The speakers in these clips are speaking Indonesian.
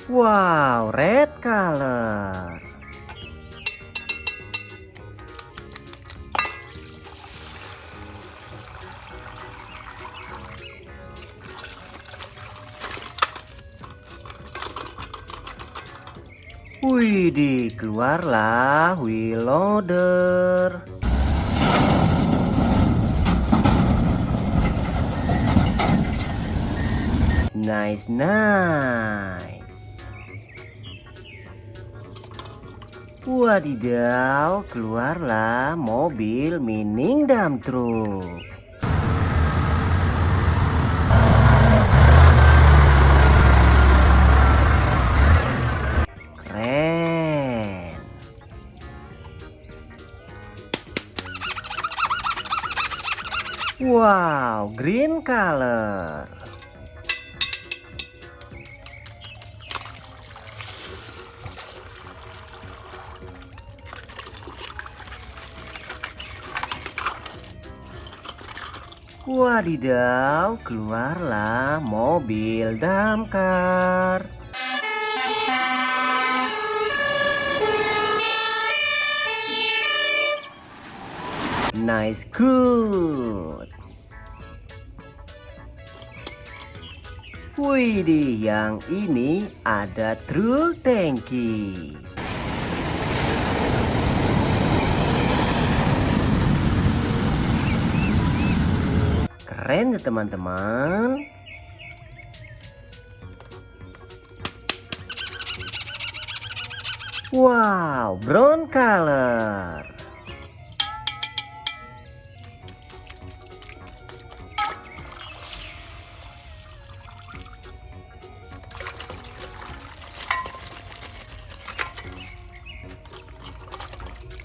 Wow, red color. Widih, keluarlah wheel loader. Nice. Wadidaw, keluarlah mobil mini dump truck. Keren. Wow, green color. Wadidaw, keluarlah mobil damkar. Nice, good. Widih, yang ini ada truk tangki. Keren ya teman-teman. Wow, brown color.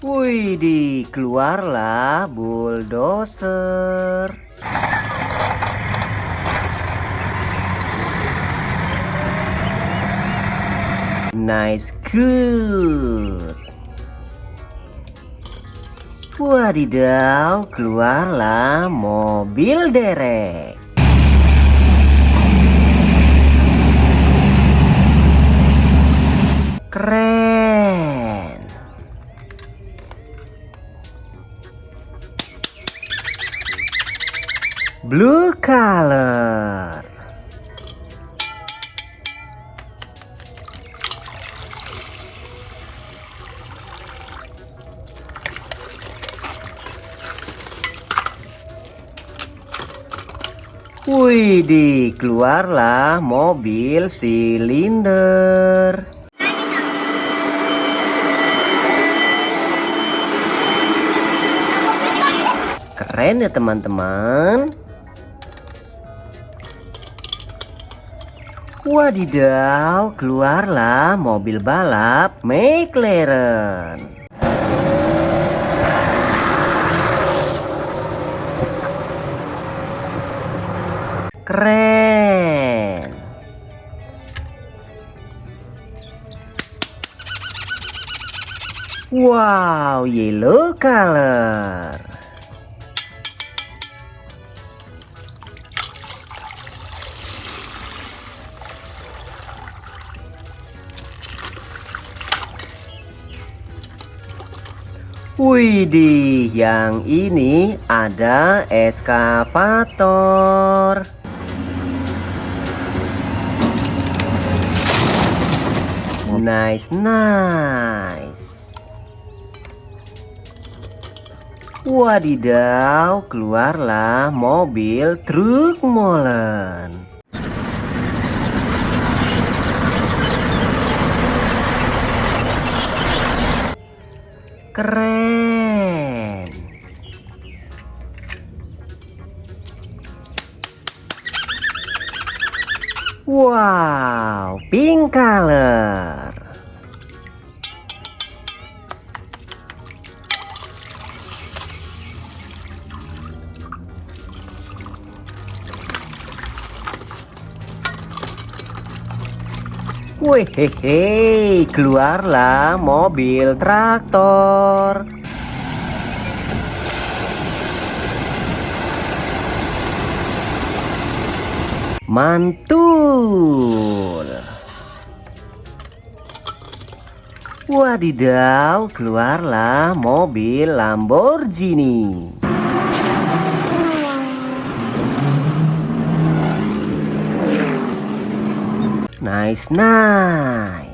Widih, keluarlah bulldozer. Nice, good. Wadidaw, keluarlah mobil derek. Keren. Blue color. Widih, keluarlah mobil silinder. Keren ya teman-teman. Wadidaw, keluarlah mobil balap McLaren. Keren. Wow, yellow color. Widih, yang ini ada eskavator. Nice. Wadidaw, keluarlah mobil truk molen. Keren. Wow, pink color. Wehehe, keluarlah mobil traktor. Mantul. Wadidaw, keluarlah mobil Lamborghini. Nice, nice.